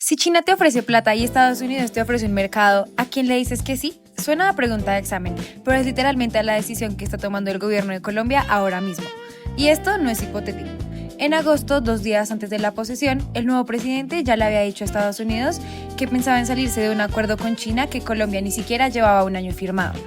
Si China te ofrece plata y Estados Unidos te ofrece un mercado, ¿a quién le dices que sí? Suena a pregunta de examen, pero es literalmente la decisión que está tomando el gobierno de Colombia ahora mismo. Y esto no es hipotético. En agosto, 2 días antes de la posesión, el nuevo presidente ya le había dicho a Estados Unidos que pensaba en salirse de un acuerdo con China que Colombia ni siquiera llevaba un año firmado.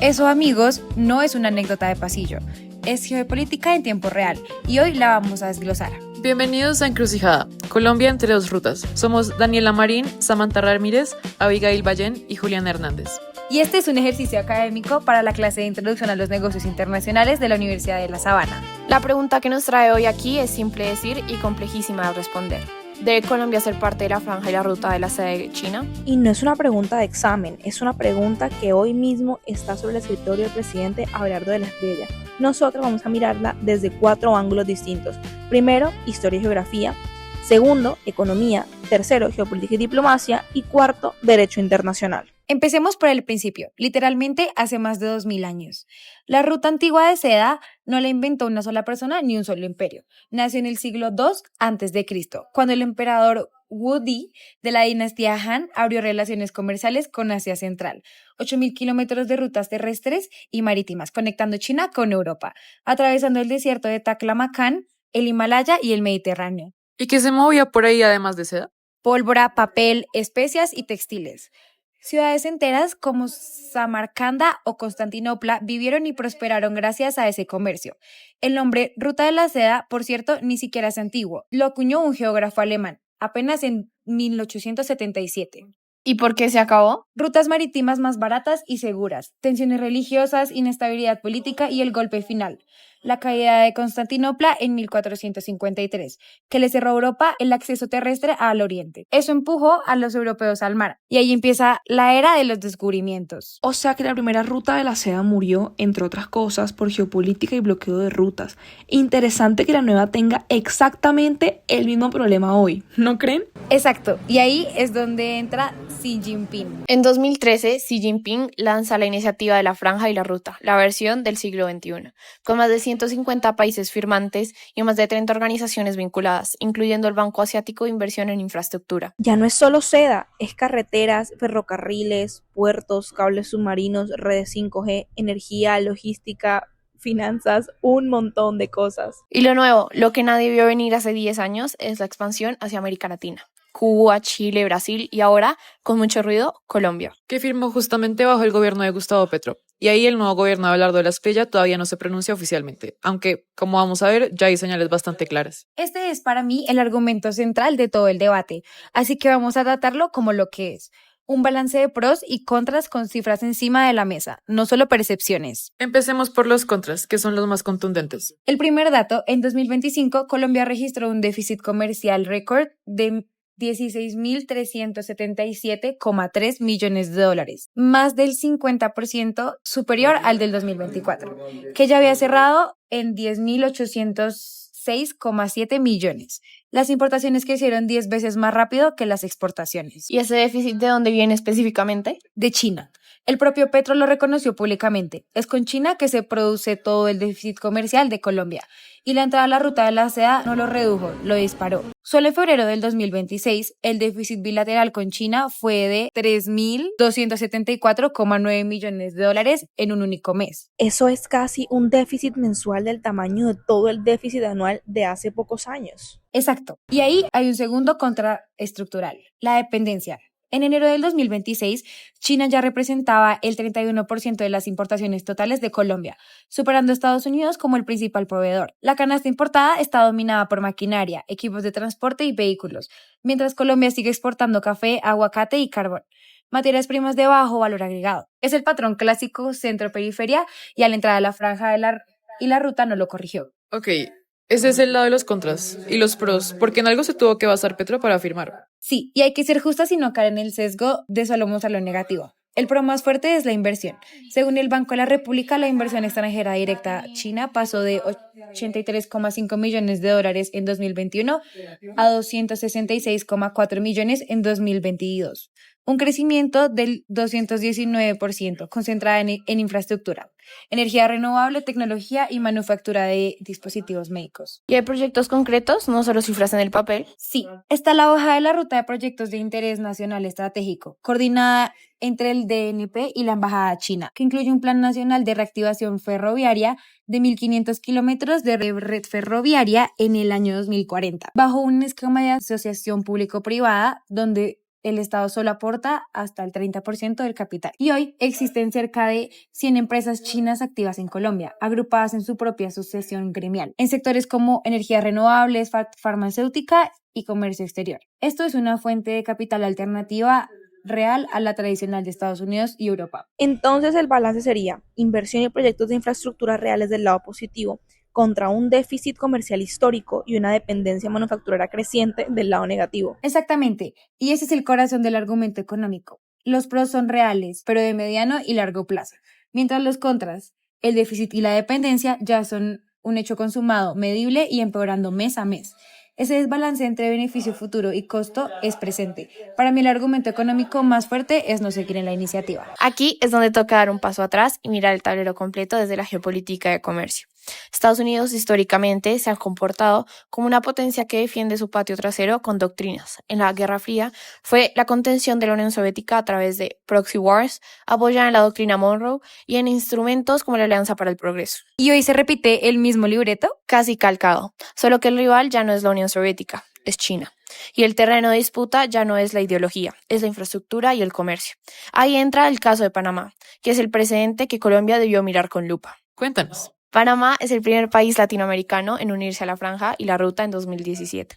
Eso, amigos, no es una anécdota de pasillo, es geopolítica en tiempo real y hoy la vamos a desglosar. Bienvenidos a Encrucijada, Colombia entre dos rutas. Somos Daniela Marín, Samantha Ramírez, Abigail Ballén y Julián Hernández. Y este es un ejercicio académico para la clase de Introducción a los Negocios Internacionales de la Universidad de La Sabana. La pregunta que nos trae hoy aquí es simple de decir y complejísima de responder. ¿Debe Colombia ser parte de la franja y la ruta de la seda de China? Y no es una pregunta de examen, es una pregunta que hoy mismo está sobre el escritorio del presidente Abelardo de la Espriella. Nosotros vamos a mirarla desde 4 ángulos distintos. Primero, historia y geografía. Segundo, economía. Tercero, geopolítica y diplomacia. Y cuarto, derecho internacional. Empecemos por el principio, literalmente hace más de 2000 años. La ruta antigua de seda no la inventó una sola persona ni un solo imperio. Nació en el siglo II a.C., cuando el emperador Wu Di de la dinastía Han abrió relaciones comerciales con Asia Central. 8.000 kilómetros de rutas terrestres y marítimas conectando China con Europa, atravesando el desierto de Taklamakan, el Himalaya y el Mediterráneo. ¿Y qué se movía por ahí además de seda? Pólvora, papel, especias y textiles. Ciudades enteras como Samarcanda o Constantinopla vivieron y prosperaron gracias a ese comercio. El nombre Ruta de la Seda, por cierto, ni siquiera es antiguo. Lo acuñó un geógrafo alemán, apenas en 1877. ¿Y por qué se acabó? Rutas marítimas más baratas y seguras, tensiones religiosas, inestabilidad política y el golpe final, la caída de Constantinopla en 1453, que le cerró a Europa el acceso terrestre al oriente. Eso empujó a los europeos al mar, y ahí empieza la era de los descubrimientos. O sea que la primera ruta de la seda murió, entre otras cosas, por geopolítica y bloqueo de rutas. Interesante que la nueva tenga exactamente el mismo problema hoy, ¿no creen? Exacto, y ahí es donde entra Xi Jinping. En 2013, Xi Jinping lanza la iniciativa de la Franja y la Ruta, la versión del siglo XXI, con más de 150 países firmantes y más de 30 organizaciones vinculadas, incluyendo el Banco Asiático de Inversión en Infraestructura. Ya no es solo seda, es carreteras, ferrocarriles, puertos, cables submarinos, redes 5G, energía, logística, finanzas, un montón de cosas. Y lo nuevo, lo que nadie vio venir hace 10 años, es la expansión hacia América Latina. Cuba, Chile, Brasil y ahora, con mucho ruido, Colombia. Que firmó justamente bajo el gobierno de Gustavo Petro. Y ahí el nuevo gobierno de Abelardo de la Espriella todavía no se pronuncia oficialmente, aunque, como vamos a ver, ya hay señales bastante claras. Este es para mí el argumento central de todo el debate, así que vamos a tratarlo como lo que es. Un balance de pros y contras con cifras encima de la mesa, no solo percepciones. Empecemos por los contras, que son los más contundentes. El primer dato, en 2025, Colombia registró un déficit comercial récord de 16.377,3 millones de dólares, más del 50% superior al del 2024, que ya había cerrado en 10.806,7 millones. Las importaciones crecieron 10 veces más rápido que las exportaciones. ¿Y ese déficit de dónde viene específicamente? De China. El propio Petro lo reconoció públicamente. Es con China que se produce todo el déficit comercial de Colombia. Y la entrada a la ruta de la seda no lo redujo, lo disparó. Solo en febrero del 2026, el déficit bilateral con China fue de 3.274,9 millones de dólares en un único mes. Eso es casi un déficit mensual del tamaño de todo el déficit anual de hace pocos años. Exacto. Y ahí hay un segundo contraestructural, la dependencia. En enero del 2026, China ya representaba el 31% de las importaciones totales de Colombia, superando a Estados Unidos como el principal proveedor. La canasta importada está dominada por maquinaria, equipos de transporte y vehículos, mientras Colombia sigue exportando café, aguacate y carbón, materias primas de bajo valor agregado. Es el patrón clásico centro-periferia y a la entrada de la franja y la ruta no lo corrigió. Ok, ese es el lado de los contras. Y los pros, porque en algo se tuvo que basar Petro para firmar. Sí, y hay que ser justas y no caer en el sesgo de solo mostrar lo negativo. El pro más fuerte es la inversión. Según el Banco de la República, la inversión extranjera directa china pasó de 83,5 millones de dólares en 2021 a 266,4 millones en 2022, un crecimiento del 219%, concentrada en infraestructura, energía renovable, tecnología y manufactura de dispositivos médicos. ¿Y hay proyectos concretos, no solo cifras en el papel? Sí, está la hoja de la ruta de proyectos de interés nacional estratégico, coordinada entre el DNP y la Embajada China, que incluye un plan nacional de reactivación ferroviaria de 1.500 kilómetros de red ferroviaria en el año 2040, bajo un esquema de asociación público-privada donde el Estado solo aporta hasta el 30% del capital. Y hoy existen cerca de 100 empresas chinas activas en Colombia, agrupadas en su propia asociación gremial, en sectores como energías renovables, farmacéutica y comercio exterior. Esto es una fuente de capital alternativa real a la tradicional de Estados Unidos y Europa. Entonces el balance sería inversión y proyectos de infraestructura reales del lado positivo contra un déficit comercial histórico y una dependencia manufacturera creciente del lado negativo. Exactamente, y ese es el corazón del argumento económico. Los pros son reales, pero de mediano y largo plazo, mientras los contras, el déficit y la dependencia, ya son un hecho consumado, medible y empeorando mes a mes. Ese desbalance entre beneficio futuro y costo es presente. Para mí el argumento económico más fuerte es no seguir en la iniciativa. Aquí es donde toca dar un paso atrás y mirar el tablero completo desde la geopolítica de comercio. Estados Unidos históricamente se ha comportado como una potencia que defiende su patio trasero con doctrinas. En la Guerra Fría fue la contención de la Unión Soviética a través de proxy wars, apoyada en la doctrina Monroe y en instrumentos como la Alianza para el Progreso. ¿Y hoy se repite el mismo libreto? Casi calcado, solo que el rival ya no es la Unión Soviética, es China. Y el terreno de disputa ya no es la ideología, es la infraestructura y el comercio. Ahí entra el caso de Panamá, que es el precedente que Colombia debió mirar con lupa. Cuéntanos. Panamá es el primer país latinoamericano en unirse a la Franja y la Ruta en 2017.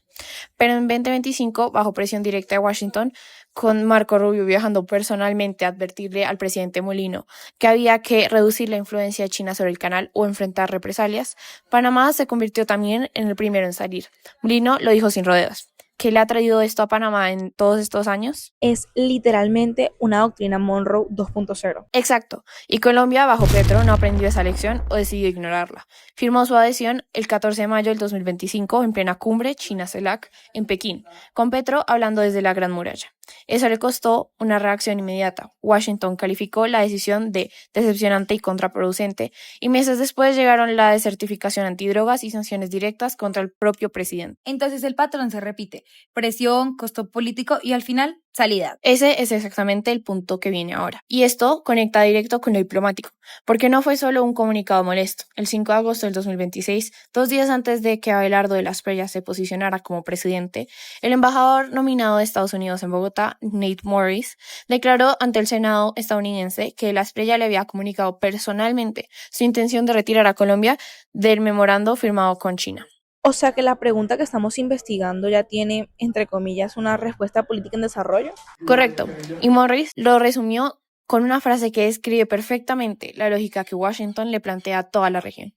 Pero en 2025, bajo presión directa de Washington, con Marco Rubio viajando personalmente a advertirle al presidente Molino que había que reducir la influencia de China sobre el canal o enfrentar represalias, Panamá se convirtió también en el primero en salir. Molino lo dijo sin rodeos. ¿Qué le ha traído esto a Panamá en todos estos años? Es literalmente una doctrina Monroe 2.0. Exacto, y Colombia bajo Petro no aprendió esa lección o decidió ignorarla. Firmó su adhesión el 14 de mayo del 2025 en plena cumbre China-CELAC en Pekín, con Petro hablando desde la Gran Muralla. Eso le costó una reacción inmediata. Washington calificó la decisión de decepcionante y contraproducente, y meses después llegaron la desertificación antidrogas y sanciones directas contra el propio presidente. Entonces el patrón se repite: presión, costo político y al final salida. Ese es exactamente el punto que viene ahora. Y esto conecta directo con lo diplomático, porque no fue solo un comunicado molesto. El 5 de agosto del 2026, 2 días antes de que Abelardo de la Espriella se posicionara como presidente, el embajador nominado de Estados Unidos en Bogotá, Nate Morris, declaró ante el Senado estadounidense que la Espriella le había comunicado personalmente su intención de retirar a Colombia del memorando firmado con China. O sea que la pregunta que estamos investigando ya tiene, entre comillas, una respuesta política en desarrollo. Correcto. Y Morris lo resumió con una frase que describe perfectamente la lógica que Washington le plantea a toda la región.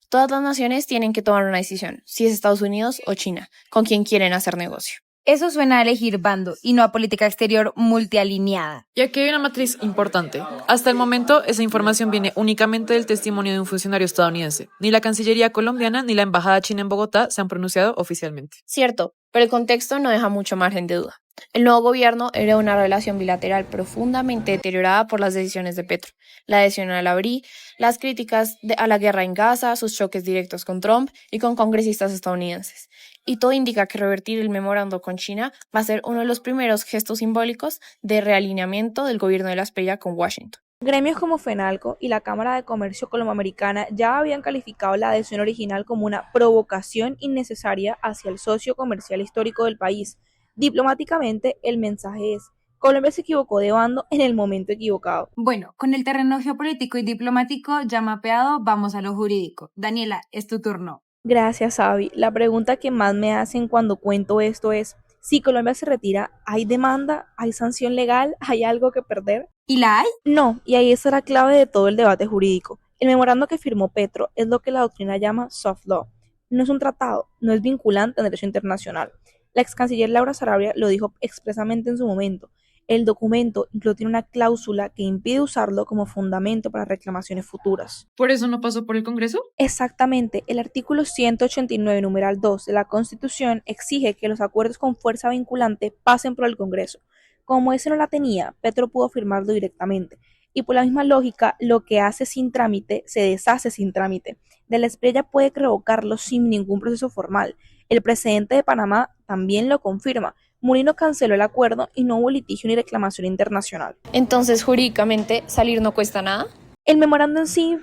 Todas las naciones tienen que tomar una decisión, si es Estados Unidos o China, con quien quieren hacer negocio. Eso suena a elegir bando y no a política exterior multialineada. Y aquí hay una matriz importante. Hasta el momento, esa información viene únicamente del testimonio de un funcionario estadounidense. Ni la Cancillería colombiana ni la Embajada china en Bogotá se han pronunciado oficialmente. Cierto, pero el contexto no deja mucho margen de duda. El nuevo gobierno era una relación bilateral profundamente deteriorada por las decisiones de Petro, la adhesión a la BRI, las críticas a la guerra en Gaza, sus choques directos con Trump y con congresistas estadounidenses. Y todo indica que revertir el memorando con China va a ser uno de los primeros gestos simbólicos de realineamiento del gobierno de la Espriella con Washington. Gremios como FENALCO y la Cámara de Comercio Colomboamericana ya habían calificado la adhesión original como una provocación innecesaria hacia el socio comercial histórico del país. Diplomáticamente, el mensaje es: Colombia se equivocó de bando en el momento equivocado. Bueno, con el terreno geopolítico y diplomático ya mapeado, vamos a lo jurídico. Daniela, es tu turno. Gracias, Abby. La pregunta que más me hacen cuando cuento esto es: si Colombia se retira, ¿hay demanda? ¿Hay sanción legal? ¿Hay algo que perder? ¿Y la hay? No, y ahí está la clave de todo el debate jurídico. El memorando que firmó Petro es lo que la doctrina llama soft law. No es un tratado, no es vinculante en derecho internacional. La ex canciller Laura Sarabia lo dijo expresamente en su momento. El documento incluso tiene una cláusula que impide usarlo como fundamento para reclamaciones futuras. ¿Por eso no pasó por el Congreso? Exactamente, el artículo 189, numeral 2 de la Constitución exige que los acuerdos con fuerza vinculante pasen por el Congreso. Como ese no la tenía, Petro pudo firmarlo directamente. Y por la misma lógica, lo que hace sin trámite se deshace sin trámite. De la Espriella puede revocarlo sin ningún proceso formal. El presidente de Panamá también lo confirma. Mulino canceló el acuerdo y no hubo litigio ni reclamación internacional. Entonces, jurídicamente, salir no cuesta nada. El memorando en sí,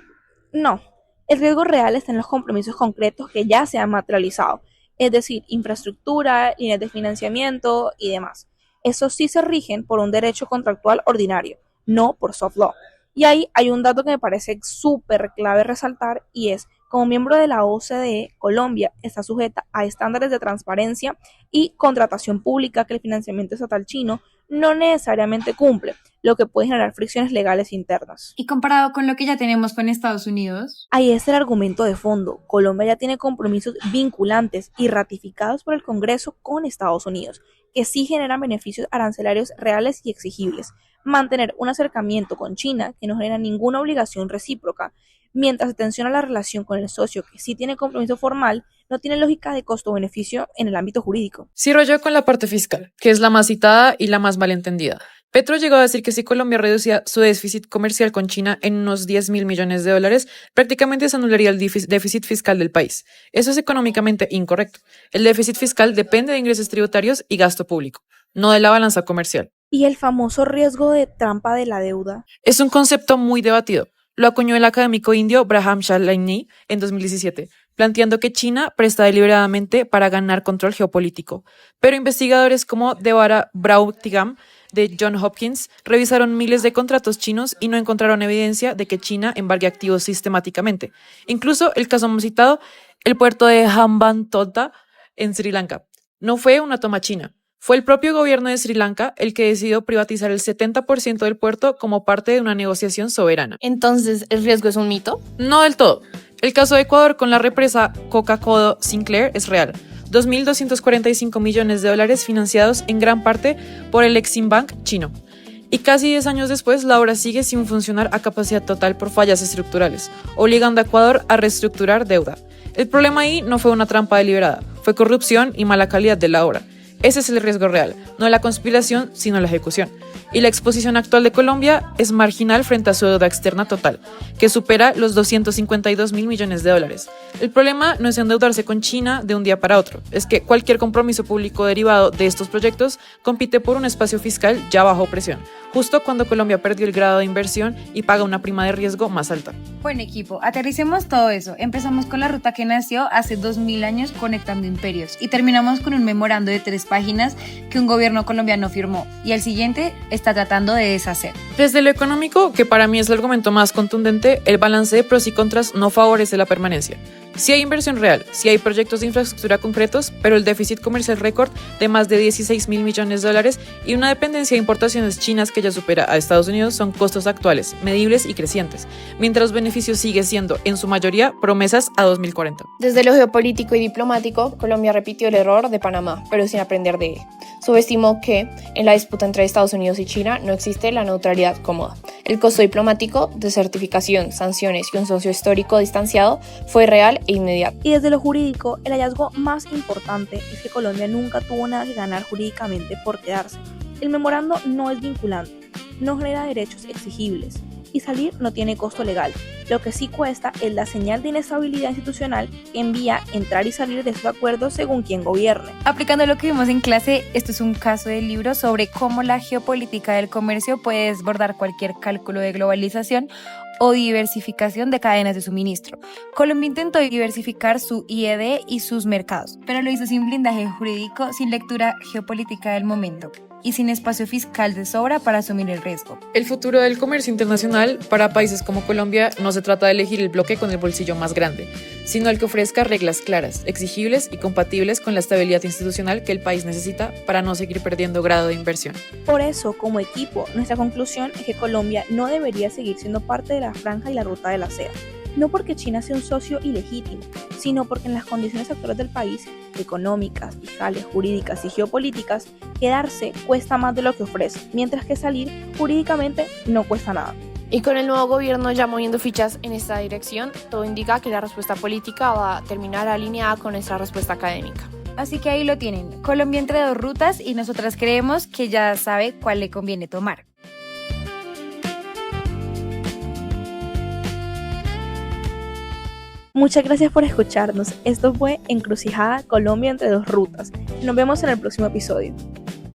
no. El riesgo real está en los compromisos concretos que ya se han materializado, es decir, infraestructura, líneas de financiamiento y demás. Esos sí se rigen por un derecho contractual ordinario, no por soft law. Y ahí hay un dato que me parece súper clave resaltar y es, como miembro de la OCDE, Colombia está sujeta a estándares de transparencia y contratación pública que el financiamiento estatal chino no necesariamente cumple, lo que puede generar fricciones legales internas. Y comparado con lo que ya tenemos con Estados Unidos, ahí es el argumento de fondo. Colombia ya tiene compromisos vinculantes y ratificados por el Congreso con Estados Unidos, que sí generan beneficios arancelarios reales y exigibles. Mantener un acercamiento con China que no genera ninguna obligación recíproca, mientras se tensiona la relación con el socio que sí tiene compromiso formal, no tiene lógica de costo-beneficio en el ámbito jurídico. Cierro yo con la parte fiscal, que es la más citada y la más malentendida. Petro llegó a decir que si Colombia reducía su déficit comercial con China en unos 10.000 millones de dólares, prácticamente se anularía el déficit fiscal del país. Eso es económicamente incorrecto. El déficit fiscal depende de ingresos tributarios y gasto público, no de la balanza comercial. Y el famoso riesgo de trampa de la deuda. Es un concepto muy debatido. Lo acuñó el académico indio Braham Shalini en 2017, planteando que China presta deliberadamente para ganar control geopolítico. Pero investigadores como Devara Brautigam de Johns Hopkins revisaron miles de contratos chinos y no encontraron evidencia de que China embargue activos sistemáticamente. Incluso el caso más citado, el puerto de Hambantota en Sri Lanka. No fue una toma china. Fue el propio gobierno de Sri Lanka el que decidió privatizar el 70% del puerto como parte de una negociación soberana. Entonces, ¿el riesgo es un mito? No del todo. El caso de Ecuador con la represa Coca-Cola Sinclair es real. 2.245 millones de dólares financiados en gran parte por el Exim Bank chino. Y casi 10 años después, la obra sigue sin funcionar a capacidad total por fallas estructurales, obligando a Ecuador a reestructurar deuda. El problema ahí no fue una trampa deliberada, fue corrupción y mala calidad de la obra. Ese es el riesgo real, no la conspiración, sino la ejecución. Y la exposición actual de Colombia es marginal frente a su deuda externa total, que supera los 252.000 millones de dólares. El problema no es endeudarse con China de un día para otro, es que cualquier compromiso público derivado de estos proyectos compite por un espacio fiscal ya bajo presión, justo cuando Colombia perdió el grado de inversión y paga una prima de riesgo más alta. Bueno, equipo, aterricemos todo eso. Empezamos con la ruta que nació hace 2000 años conectando imperios y terminamos con un memorando de 3 páginas que un gobierno colombiano firmó y el siguiente está tratando de deshacer. Desde lo económico, que para mí es el argumento más contundente, el balance de pros y contras no favorece la permanencia. Sí hay inversión real, sí hay proyectos de infraestructura concretos, pero el déficit comercial récord de más de 16.000 millones de dólares y una dependencia de importaciones chinas que ya supera a Estados Unidos son costos actuales, medibles y crecientes, mientras los beneficios siguen siendo, en su mayoría, promesas a 2040. Desde lo geopolítico y diplomático, Colombia repitió el error de Panamá, pero sin aprender de él. Subestimó que, en la disputa entre Estados Unidos y China, no existe la neutralidad cómoda. El costo diplomático, desertificación, sanciones y un socio histórico distanciado fue real e inmediato. Y desde lo jurídico, el hallazgo más importante es que Colombia nunca tuvo nada que ganar jurídicamente por quedarse. El memorando no es vinculante, no genera derechos exigibles y salir no tiene costo legal. Lo que sí cuesta es la señal de inestabilidad institucional que envía entrar y salir de esos acuerdos según quien gobierne. Aplicando lo que vimos en clase, esto es un caso del libro sobre cómo la geopolítica del comercio puede desbordar cualquier cálculo de globalización o diversificación de cadenas de suministro. Colombia intentó diversificar su IED y sus mercados, pero lo hizo sin blindaje jurídico, sin lectura geopolítica del momento y sin espacio fiscal de sobra para asumir el riesgo. El futuro del comercio internacional para países como Colombia no se trata de elegir el bloque con el bolsillo más grande, sino el que ofrezca reglas claras, exigibles y compatibles con la estabilidad institucional que el país necesita para no seguir perdiendo grado de inversión. Por eso, como equipo, nuestra conclusión es que Colombia no debería seguir siendo parte de la franja y la ruta de la seda. No porque China sea un socio ilegítimo, sino porque en las condiciones actuales del país, económicas, fiscales, jurídicas y geopolíticas, quedarse cuesta más de lo que ofrece, mientras que salir jurídicamente no cuesta nada. Y con el nuevo gobierno ya moviendo fichas en esta dirección, todo indica que la respuesta política va a terminar alineada con nuestra respuesta académica. Así que ahí lo tienen, Colombia entre dos rutas y nosotras creemos que ya sabe cuál le conviene tomar. Muchas gracias por escucharnos. Esto fue Encrucijada Colombia entre dos rutas. Nos vemos en el próximo episodio.